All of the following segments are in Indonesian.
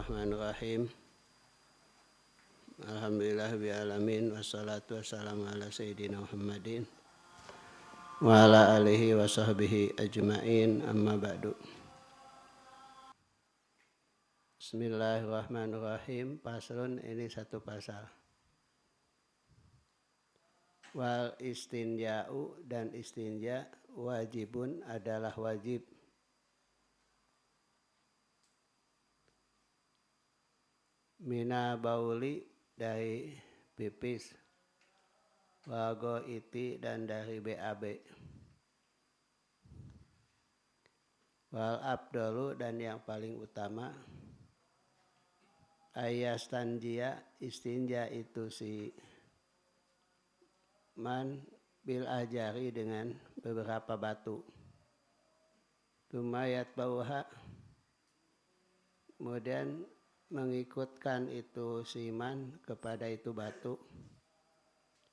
Bismillahirrahmanirrahim. Alhamdulillahirrahmanirrahim. Wassalatu wassalamu ala sayyidina Muhammadin wa ala alihi wa sahbihi ajma'in, amma ba'du. Bismillahirrahmanirrahim. Paslun, ini satu pasal. Wal istinja'u, dan istinja wajibun adalah wajib. Mina bauli, dari pipis, wago iti, dan dari BAB. Wal abdolu, dan yang paling utama, ayastanjia, istinja itu si man bil ajari, dengan beberapa batu. Tumayat bauha, kemudian mengikutkan itu siman kepada itu batu,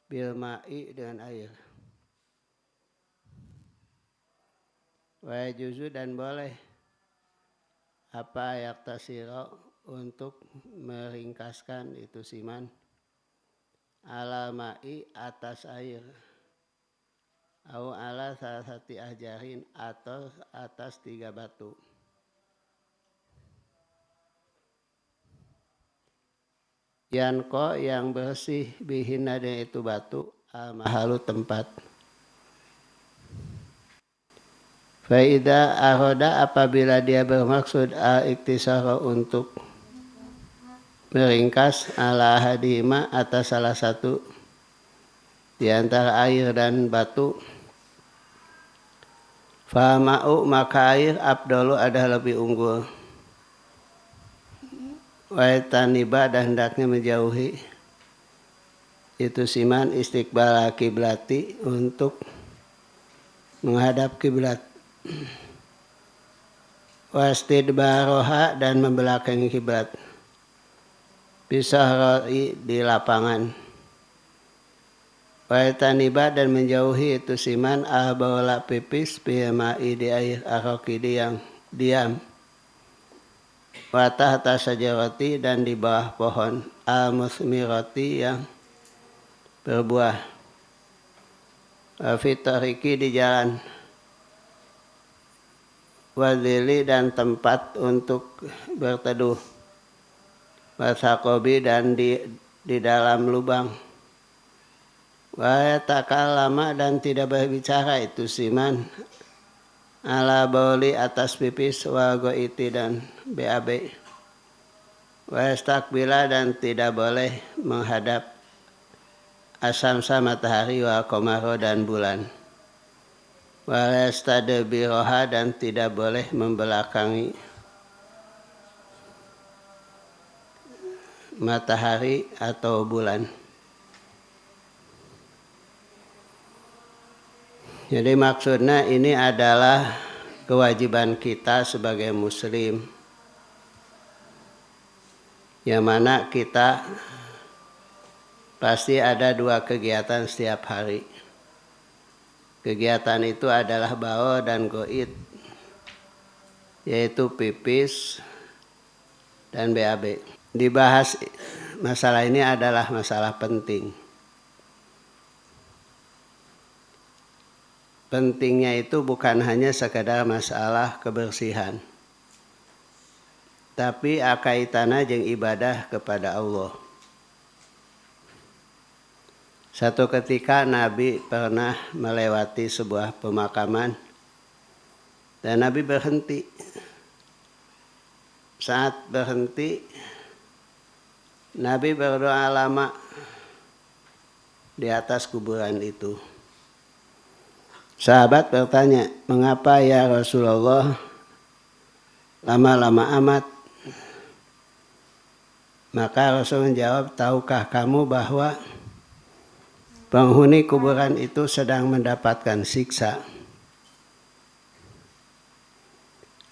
bil ma'i, dengan air. Wa yajuzu, dan boleh, apa yaktasiro, untuk meringkaskan itu siman, ala ma'i, atas air, au ala salasati ajarin, atau atas 3 batu. Yanko, yang bersih, bihina, dengan itu batu, al-mahalu, tempat. Faida aroda, apabila dia bermaksud al-iktisara, untuk meringkas, ala hadima, atas salah satu di antara air dan batu, fama'u, maka air, abdolu, adalah lebih unggul. Waitaniba, dan hendaknya menjauhi itu siman, istiqbal kiblati, untuk menghadap kiblat. Wastidbaroha, dan membelakangi kiblat. Bisahroi, di lapangan. Waitaniba, dan menjauhi itu siman, ahbaula, pipis, bihemai, di air, arokidi, yang diam. Watahta sajarati, dan di bawah pohon, al-musmirati, yang berbuah. Fitariki, di jalan. Wadili, dan tempat untuk berteduh. Wasakobi, dan di dalam lubang. Wayatakallama, dan tidak berbicara itu siman, ala bauli, atas pipis, wa goiti, dan BAB. Wayastakbila, dan tidak boleh menghadap asamsa, matahari, wa komaro, dan bulan. Wayastadbiroha, dan tidak boleh membelakangi matahari atau bulan. Jadi maksudnya ini adalah kewajiban kita sebagai muslim, yang mana kita pasti ada 2 kegiatan setiap hari. Kegiatan itu adalah baul dan goit, yaitu pipis dan BAB. Dibahas masalah ini adalah masalah penting. Pentingnya itu bukan hanya sekadar masalah kebersihan, tapi akaitana jeung ibadah kepada Allah. Satu ketika Nabi pernah melewati sebuah pemakaman, dan Nabi berhenti. Saat berhenti, Nabi berdoa lama di atas kuburan itu. Sahabat bertanya, mengapa ya Rasulullah lama-lama amat? Maka Rasul menjawab, tahukah kamu bahwa penghuni kuburan itu sedang mendapatkan siksa?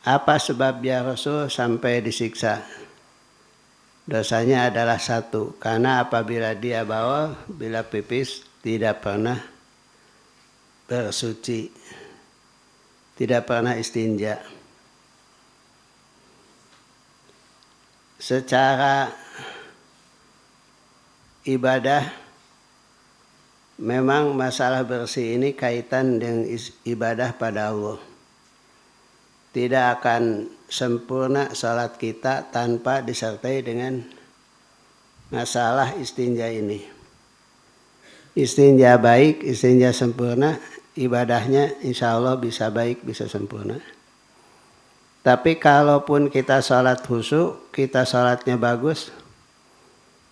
Apa sebabnya Rasul sampai disiksa? Dosanya adalah 1, karena apabila dia bawa, bila pipis, tidak pernah bersuci, tidak pernah istinja. secara ibadah memang masalah bersih ini kaitan dengan ibadah pada Allah. Tidak akan sempurna salat kita tanpa disertai dengan masalah istinja ini. Istinja baik, istinja sempurna, ibadahnya insya Allah bisa baik, bisa sempurna. Tapi kalaupun kita salat khusyuk, kita salatnya bagus,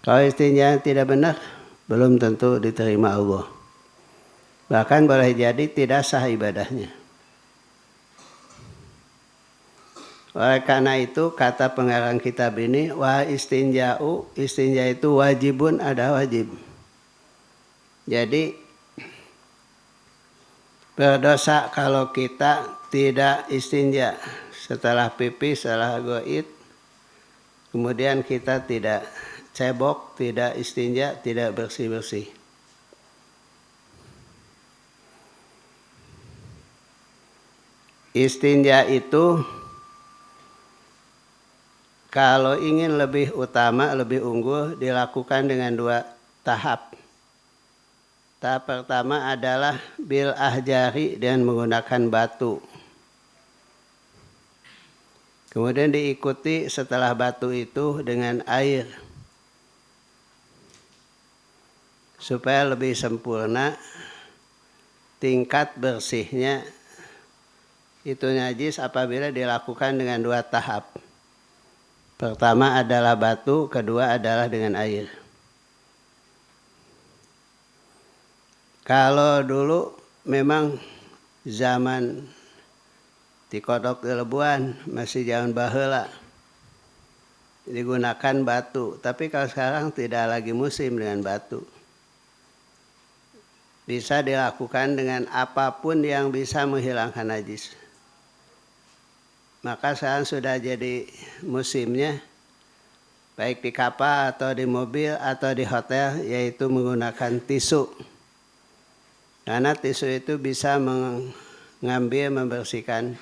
kalau istinja tidak benar, belum tentu diterima Allah. Bahkan boleh jadi tidak sah ibadahnya. Oleh karena itu kata pengarang kitab ini, wa istinja'u, istinja itu wajibun, ada wajib. Jadi berdosa kalau kita tidak istinja setelah pipis, setelah goid, kemudian kita tidak cebok, tidak istinja, tidak bersih-bersih. Istinja itu kalau ingin lebih utama, lebih unggul, dilakukan dengan 2 tahap. Tahap pertama adalah bil ahjari dengan menggunakan batu. Kemudian diikuti setelah batu itu dengan air. Supaya lebih sempurna tingkat bersihnya itu najis apabila dilakukan dengan 2 tahap. Pertama adalah batu, kedua adalah dengan air. Kalau dulu memang zaman dikodok Lebuan, masih zaman baheula, digunakan batu. Tapi kalau sekarang tidak lagi musim dengan batu. Bisa dilakukan dengan apapun yang bisa menghilangkan najis. Maka sekarang sudah jadi musimnya, baik di kapal atau di mobil atau di hotel, yaitu menggunakan tisu. Karena tisu itu bisa mengambil, membersihkan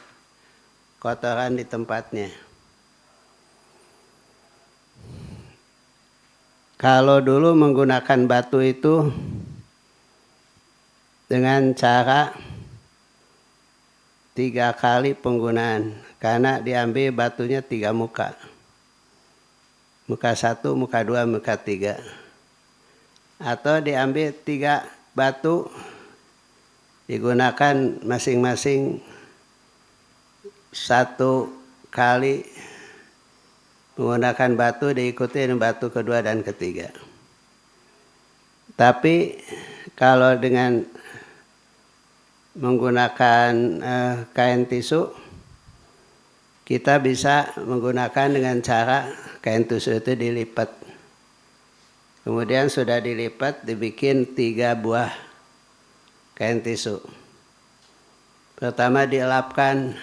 kotoran di tempatnya. Kalau dulu menggunakan batu itu dengan cara 3 kali penggunaan, karena diambil batunya 3 muka. Muka 1, muka 2, muka 3. Atau diambil 3 batu, digunakan masing-masing 1 kali menggunakan batu, diikuti dengan batu kedua dan ketiga. Tapi kalau dengan menggunakan kain tisu, kita bisa menggunakan dengan cara kain tisu itu dilipat. Kemudian sudah dilipat, dibikin 3 buah kain tisu. Pertama dielapkan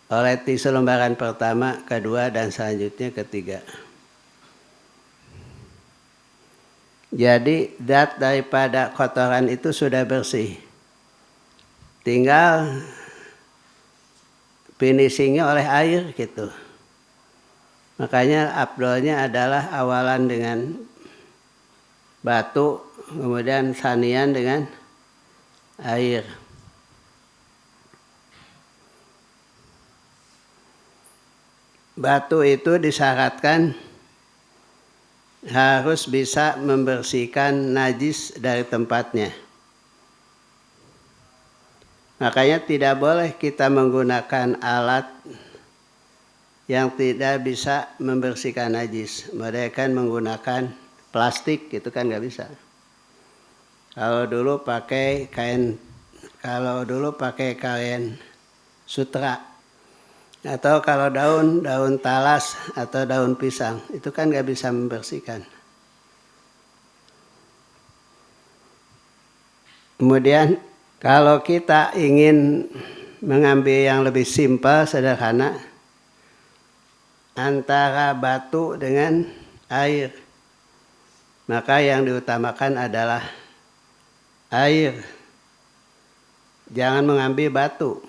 oleh tisu lembaran pertama, kedua, dan selanjutnya ketiga. Jadi zat daripada kotoran itu sudah bersih. Tinggal finishingnya oleh air gitu. Makanya afdolnya adalah awalan dengan batu, kemudian sanian dengan air. Batu itu disyaratkan harus bisa membersihkan najis dari tempatnya. Makanya tidak boleh kita menggunakan alat yang tidak bisa membersihkan najis. Mereka menggunakan plastik, itu kan nggak bisa. Kalau dulu pakai kain sutra, atau kalau daun talas atau daun pisang, itu kan nggak bisa membersihkan. Kemudian kalau kita ingin mengambil yang lebih simpel, sederhana, antara batu dengan air, maka yang diutamakan adalah air. Jangan mengambil batu.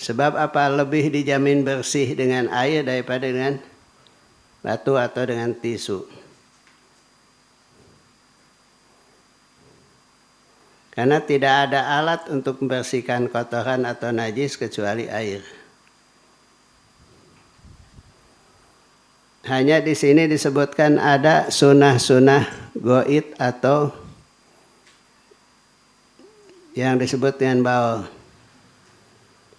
Sebab apa? Lebih dijamin bersih dengan air daripada dengan batu atau dengan tisu. Karena tidak ada alat untuk membersihkan kotoran atau najis kecuali air. Hanya di sini disebutkan ada sunah-sunah goit atau yang disebut dengan baul.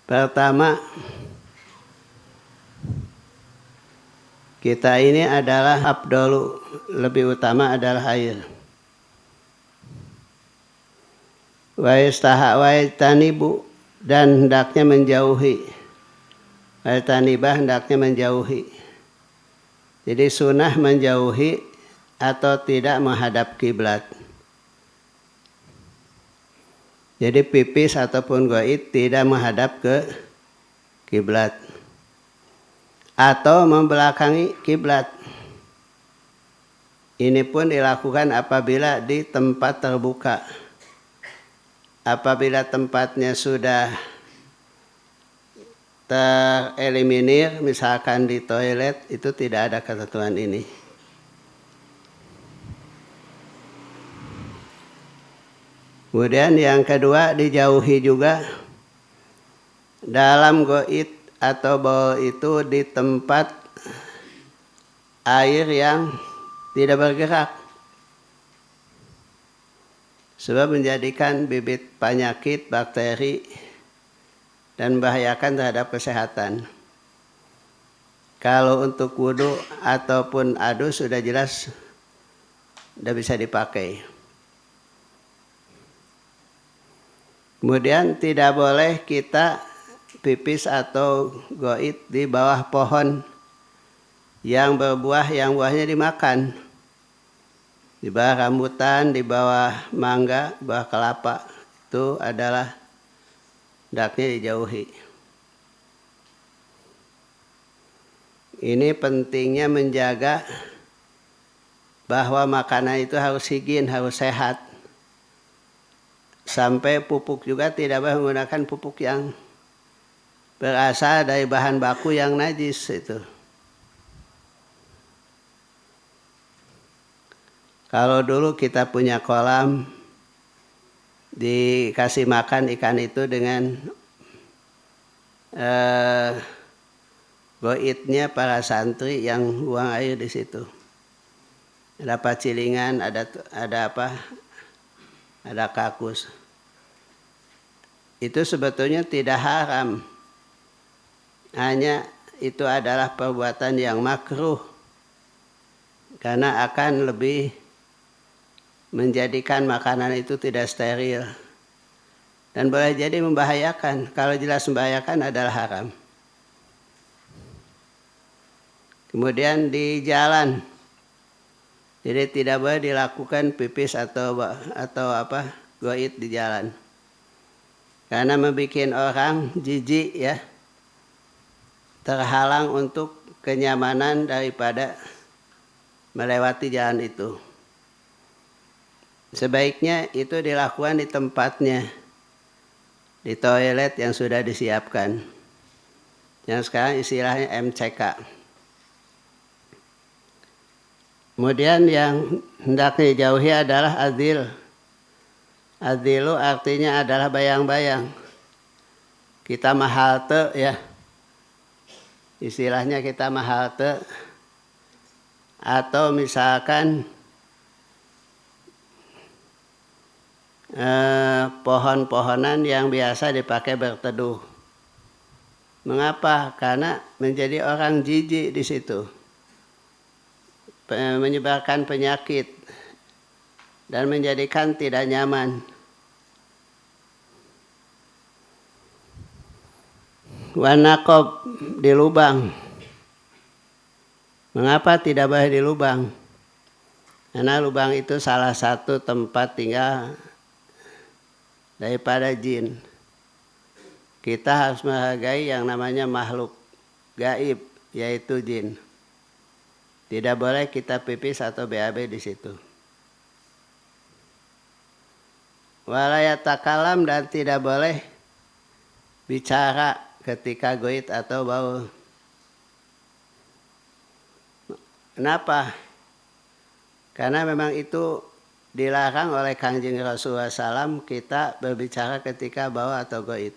Pertama, kita ini adalah afdalu, lebih utama adalah air. Wa yastanibu, dan hendaknya menjauhi. Wa yastanibah, hendaknya menjauhi. Jadi sunnah menjauhi atau tidak menghadap kiblat. Jadi pipis ataupun goit tidak menghadap ke kiblat atau membelakangi kiblat. Ini pun dilakukan apabila di tempat terbuka. Apabila tempatnya sudah tereliminir, misalkan di toilet, itu tidak ada ketentuan ini. Kemudian yang kedua, dijauhi juga dalam goit atau baul itu di tempat air yang tidak bergerak. Sebab menjadikan bibit penyakit, bakteri, dan membahayakan terhadap kesehatan. Kalau untuk wudhu ataupun adus sudah jelas tidak bisa dipakai. Kemudian tidak boleh kita pipis atau goit di bawah pohon yang berbuah, yang buahnya dimakan. Di bawah rambutan, di bawah mangga, di bawah kelapa, itu adalah hendaknya dijauhi. Ini pentingnya menjaga bahwa makanan itu harus higien, harus sehat. Sampai pupuk juga tidak boleh menggunakan pupuk yang berasal dari bahan baku yang najis itu. Kalau dulu kita punya kolam, dikasih makan ikan itu dengan goitnya para santri yang buang air di situ. Ada pacilingan, ada apa? Ada kakus. Itu sebetulnya tidak haram. Hanya itu adalah perbuatan yang makruh. Karena akan lebih menjadikan makanan itu tidak steril. Dan boleh jadi membahayakan. Kalau jelas membahayakan adalah haram. Kemudian di jalan. Jadi tidak boleh dilakukan pipis atau goit di jalan. Karena membuat orang jijik ya. Terhalang untuk kenyamanan daripada melewati jalan itu. Sebaiknya itu dilakukan di tempatnya. Di toilet yang sudah disiapkan. Yang sekarang istilahnya MCK. Kemudian yang hendaknya dijauhi adalah adil. Adilu artinya adalah bayang-bayang. Kita mahalte ya. Istilahnya kita mahalte. Atau misalkan pohon-pohonan yang biasa dipakai berteduh. Mengapa? Karena menjadi orang jijik di situ. Menyebarkan penyakit dan menjadikan tidak nyaman. Wanaqob, di lubang. Mengapa tidak boleh di lubang? Karena lubang itu salah satu tempat tinggal daripada jin. Kita harus menghargai yang namanya makhluk gaib, yaitu jin. Tidak boleh kita pipis atau BAB di situ. Wala yatakalam, dan tidak boleh bicara ketika goit atau bau. Kenapa? Karena memang itu dilarang oleh Kangjeng Rasulullah SAW kita berbicara ketika bau atau goit.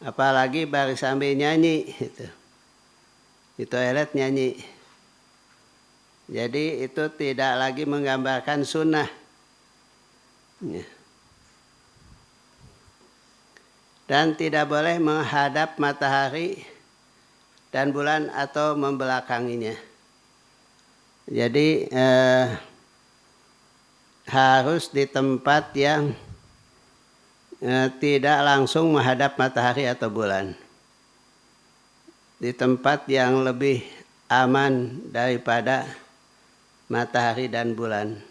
Apalagi baru sambil nyanyi. Di toilet nyanyi. Jadi itu tidak lagi menggambarkan sunnah. Dan tidak boleh menghadap matahari dan bulan atau membelakanginya. Jadi harus di tempat yang tidak langsung menghadap matahari atau bulan. Di tempat yang lebih aman daripada matahari dan bulan.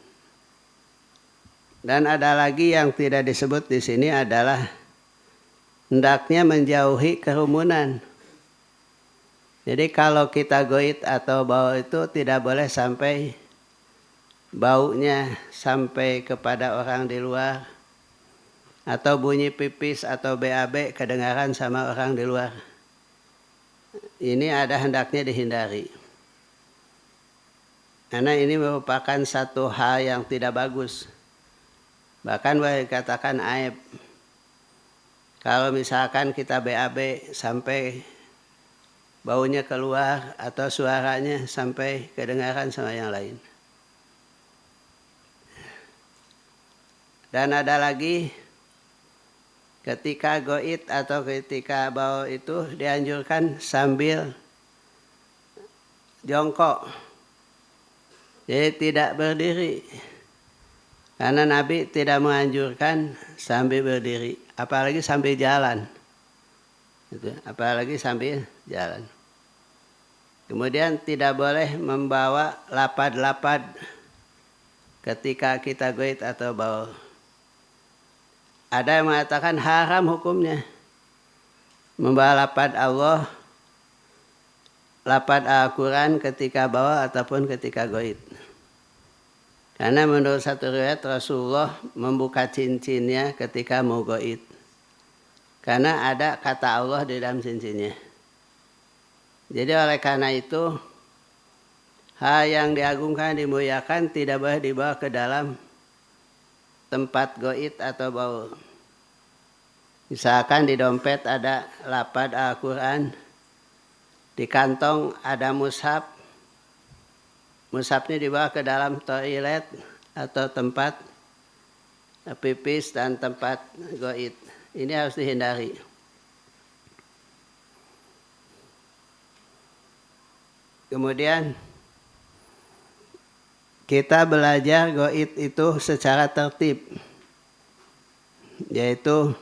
Dan ada lagi yang tidak disebut di sini adalah hendaknya menjauhi kerumunan. Jadi kalau kita goit atau bau itu tidak boleh sampai baunya sampai kepada orang di luar. Atau bunyi pipis atau BAB kedengaran sama orang di luar. Ini ada hendaknya dihindari. Karena ini merupakan satu hal yang tidak bagus. Bahkan boleh dikatakan aib. Kalau misalkan kita BAB sampai baunya keluar atau suaranya sampai kedengaran sama yang lain. Dan ada lagi ketika goit atau ketika bau itu dianjurkan sambil jongkok. Jadi tidak berdiri. Karena Nabi tidak menganjurkan sambil berdiri. Apalagi sambil jalan. Apalagi sambil jalan. Kemudian tidak boleh membawa lapad-lapad ketika kita goit atau bau. Ada yang mengatakan haram hukumnya. Membawa lapad Allah, lapad Al-Quran ketika bau ataupun ketika goit. Karena menurut satu riwayat Rasulullah membuka cincinnya ketika mau goit. Karena ada kata Allah di dalam cincinnya. Jadi oleh karena itu, hal yang diagungkan, dimuliakan tidak boleh dibawa ke dalam tempat goit atau bau. Misalkan di dompet ada lapad Al-Quran, di kantong ada mushaf, mushafnya dibawa ke dalam toilet atau tempat pipis dan tempat goit. Ini harus dihindari. Kemudian kita belajar goit itu secara tertib, yaitu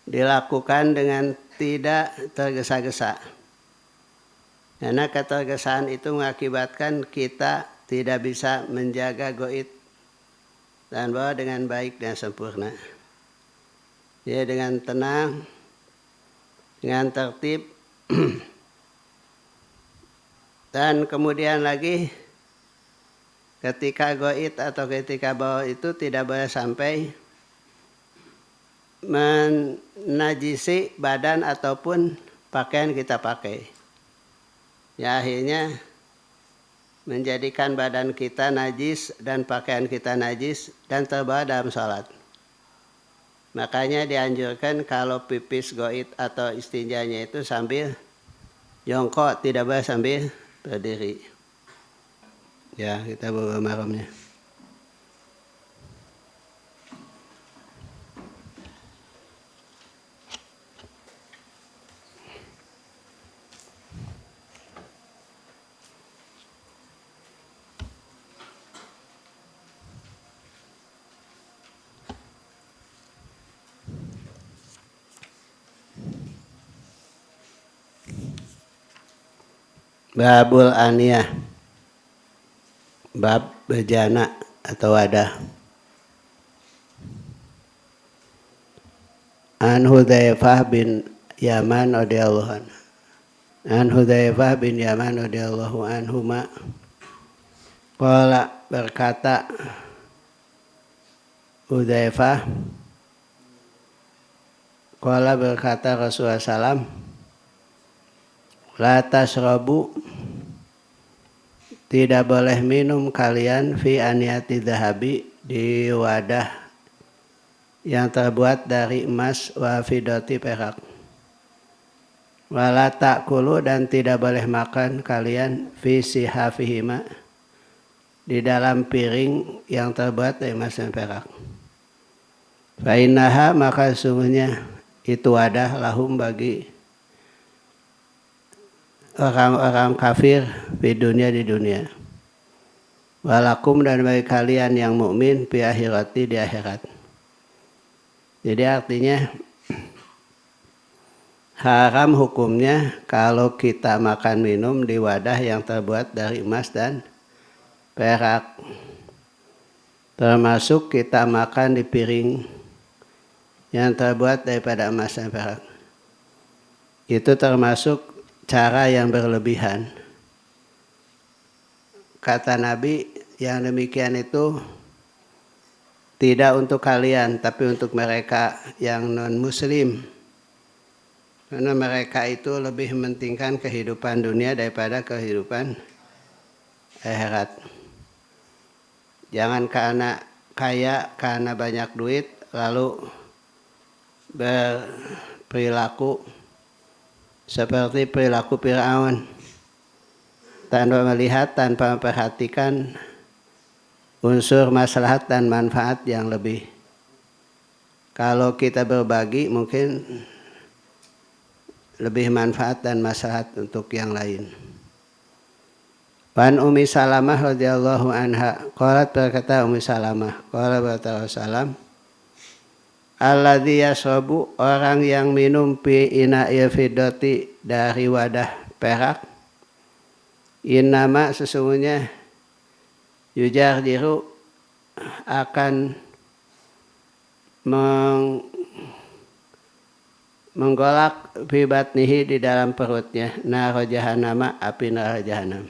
dilakukan dengan tidak tergesa-gesa. Karena ketergesaan itu mengakibatkan kita tidak bisa menjaga goit dan bau dengan baik dan sempurna. Jadi dengan tenang, dengan tertib, dan kemudian lagi ketika goit atau ketika bau itu tidak boleh sampai menajisi badan ataupun pakaian kita pakai. Ya akhirnya menjadikan badan kita najis dan pakaian kita najis dan terbawa dalam sholat. Makanya dianjurkan kalau pipis goit atau istinjanya itu sambil jongkok, tidak boleh sambil berdiri. Ya, kita bawa maramnya. Babul aniyah, bab bejana atau wadah. An Hudzaifah bin Yaman radhiyallahu anhu. An Hudzaifah bin Yaman radhiyallahu anhuma qala, berkata Hudzaifah, Qala berkata Rasulullah SAW, la tasrabu, tidak boleh minum kalian fi aniyati dhahabi, di wadah yang terbuat dari emas, wa fidati, perak. Wala ta'kulu, dan tidak boleh makan kalian fi sihafihima, di dalam piring yang terbuat dari emas dan perak. Fa innaha, maka sesungguhnya itu wadah, lahum, bagi orang-orang kafir di dunia. Walakum, dan bagi kalian yang mukmin fi akhirati, di akhirat. Jadi artinya haram hukumnya kalau kita makan minum di wadah yang terbuat dari emas dan perak. Termasuk kita makan di piring yang terbuat daripada emas dan perak. Itu termasuk cara yang berlebihan. Kata Nabi, yang demikian itu tidak untuk kalian, tapi untuk mereka yang non-muslim. Karena mereka itu lebih mementingkan kehidupan dunia daripada kehidupan akhirat. Jangan karena kaya, karena banyak duit, lalu berperilaku seperti perilaku Fir'aun, tanpa melihat, tanpa memperhatikan unsur maslahat dan manfaat yang lebih. Kalau kita berbagi mungkin lebih manfaat dan maslahat untuk yang lain. Wan Ummi Salamah radhiyallahu anha qalat, berkata Ummi Salamah, qala berkata Rasulullah, alladzi yasrabu, orang yang minum fi ina'il fiddati, dari wadah perak, innama, sesungguhnya, yujarjiru, akan menggolak fi batnihi, di dalam perutnya, naro jahannam, api neraka jahanam.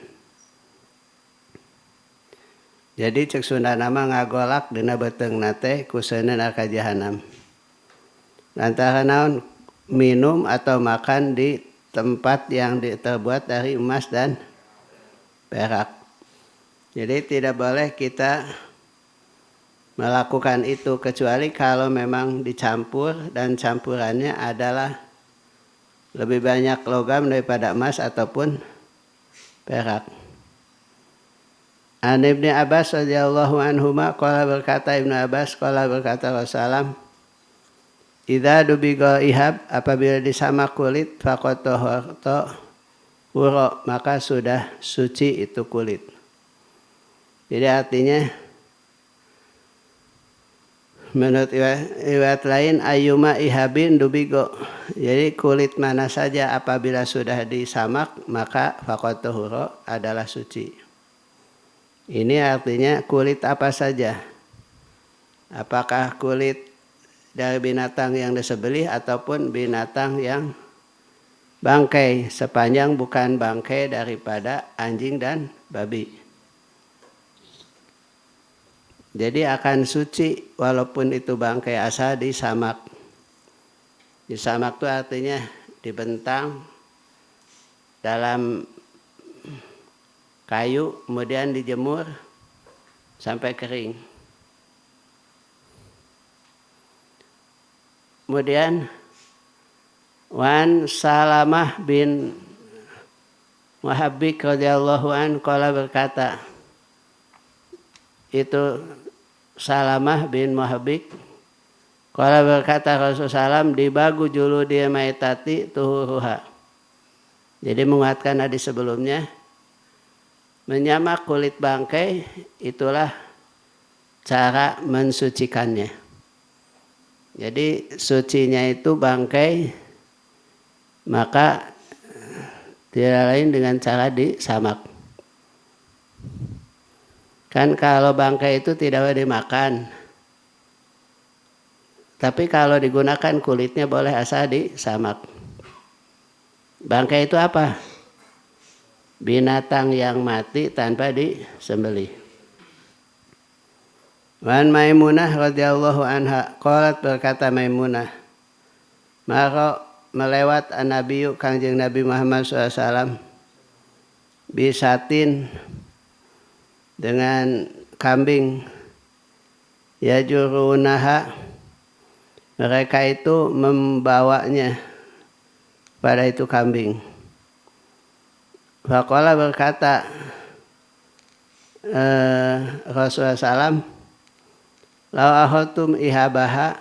Jadi cek Sunda nama ngagolak dina beteung nate kusana neraka jahanam. Lantaran naon, minum atau makan di tempat yang terbuat dari emas dan perak. Jadi tidak boleh kita melakukan itu kecuali kalau memang dicampur dan campurannya adalah lebih banyak logam daripada emas ataupun perak. An Ibnu Abbas radhiyallahu anhuma qala, berkata Ibnu Abbas, qala berkata Rasulullah, idza dubiga ihab, apabila disamak kulit, faqad taharta wuro, maka sudah suci itu kulit. Jadi artinya menurut riwayat lain, ayyuma ihabin dubigo, jadi kulit mana saja apabila sudah disamak maka faqad tahura, adalah suci. Ini artinya kulit apa saja. Apakah kulit dari binatang yang disembelih ataupun binatang yang bangkai, sepanjang bukan bangkai daripada anjing dan babi. Jadi akan suci walaupun itu bangkai asal disamak. Disamak itu artinya dibentang dalam kayu, kemudian dijemur sampai kering. Kemudian Wan Salamah bin Muhabbik radhiyallahu an qala, berkata itu Salamah bin Muhabbik qala, berkata Rasulullah SAW, dibagu julu dia maitati tuhuruha. Jadi menguatkan hadis sebelumnya, menyamak kulit bangkai itulah cara mensucikannya. Jadi sucinya itu bangkai, maka tidak lain dengan cara disamak. Kan kalau bangkai itu tidak boleh dimakan, tapi kalau digunakan kulitnya boleh asal disamak. Bangkai itu apa? Binatang yang mati tanpa disembelih. Wan Maimunah radhiyallahu anha qalat, berkata Maimunah, Maro melewat an-nabiyyu Kangjeng Nabi Muhammad SAW bisatin dengan kambing, yajurunaha, mereka itu membawanya pada itu kambing. Faqala berkata Rasulullah SAW, lau akhadtum ihabaha,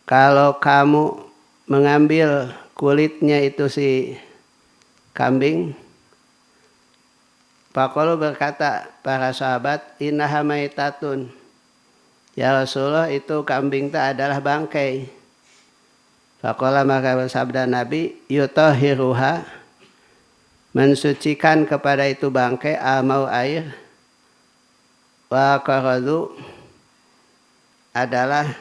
kalau kamu mengambil kulitnya itu si kambing. Faqalu berkata para sahabat, innaha maitatun, ya Rasulullah itu kambing itu adalah bangkai. Faqala maka bersabda Nabi, yutahhiruha, mensucikan kepada itu bangkai amau air, wa qaradu adalah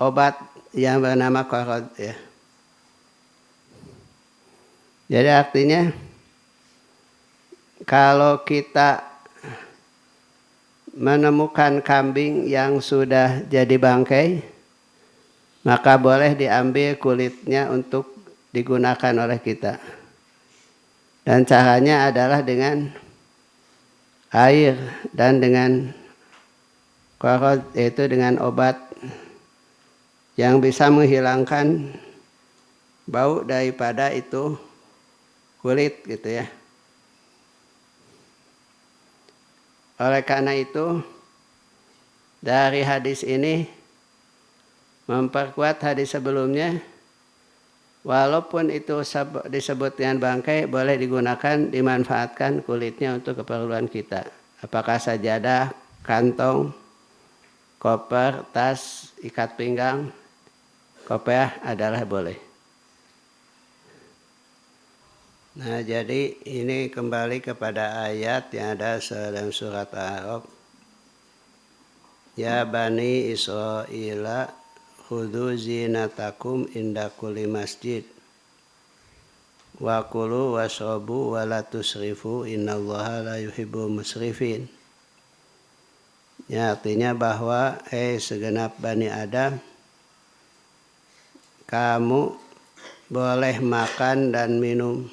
obat yang bernama qarad ya. Jadi artinya kalau kita menemukan kambing yang sudah jadi bangkai, maka boleh diambil kulitnya untuk digunakan oleh kita. Dan caranya adalah dengan air dan dengan qarad, yaitu dengan obat yang bisa menghilangkan bau daripada itu kulit gitu ya. Oleh karena itu dari hadis ini memperkuat hadis sebelumnya, walaupun itu disebut dengan bangkai, boleh digunakan, dimanfaatkan kulitnya untuk keperluan kita. Apakah sajadah, kantong, koper, tas, ikat pinggang, kopiah adalah boleh. Nah, jadi ini kembali kepada ayat yang ada dalam surat Al-A'raf. Ya Bani Israila khudhu zinatakum inda kulli masjid wa kulu washrabu wa la tusrifu innallaha la yuhibbul musrifin. Ya, artinya bahwa segenap Bani Adam, kamu boleh makan dan minum,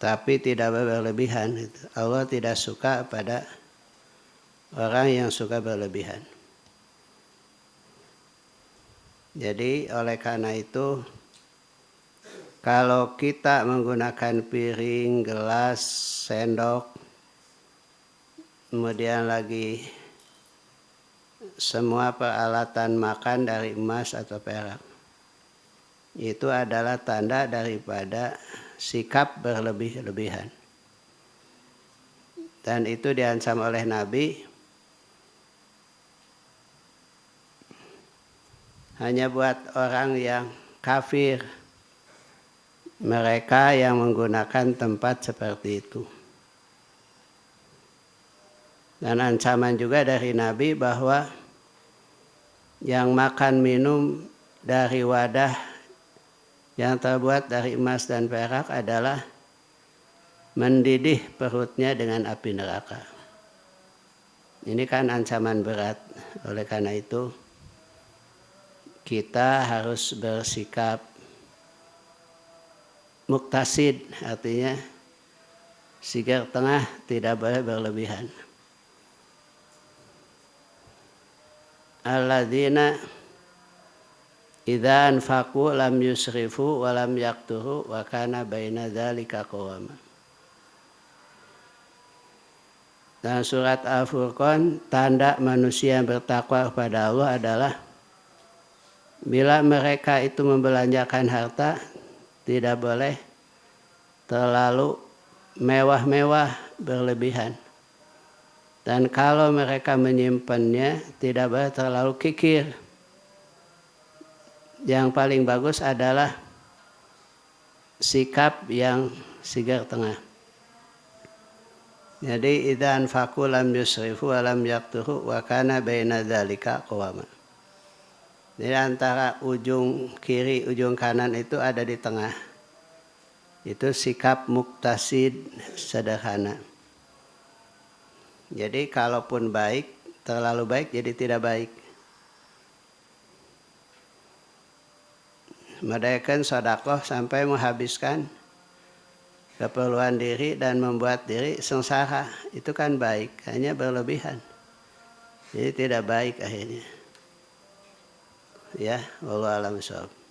tapi tidak berlebihan. Allah tidak suka pada orang yang suka berlebihan. Jadi oleh karena itu, kalau kita menggunakan piring, gelas, sendok, kemudian lagi semua peralatan makan dari emas atau perak, itu adalah tanda daripada sikap berlebih-lebihan. Dan itu diancam oleh Nabi, hanya buat orang yang kafir, mereka yang menggunakan tempat seperti itu. Dan ancaman juga dari Nabi bahwa yang makan minum dari wadah yang terbuat dari emas dan perak adalah mendidih perutnya dengan api neraka. Ini kan ancaman berat. Oleh karena itu, kita harus bersikap muktasid, artinya sigar tengah, tidak boleh berlebihan. Alladzina idza anfaqu lam yusrifu wa lam yaqturu wa kana baina dzalika qawama. Dan surat Al-Furqan, tanda manusia yang bertakwa kepada Allah adalah bila mereka itu membelanjakan harta, tidak boleh terlalu mewah-mewah berlebihan. Dan kalau mereka menyimpannya, tidak boleh terlalu kikir. Yang paling bagus adalah sikap yang sigar tengah. Jadi idza anfaqu lam yusrifu wa lam yaqturu wa kana baina dzalika qawama. Jadi antara ujung kiri, ujung kanan itu ada di tengah. Itu sikap muktasid, sederhana. Jadi kalaupun baik, terlalu baik jadi tidak baik. Merdekakan sedekah sampai menghabiskan keperluan diri dan membuat diri sengsara, itu kan baik, hanya berlebihan. Jadi tidak baik akhirnya. Ya, wallahu a'lam bishawab.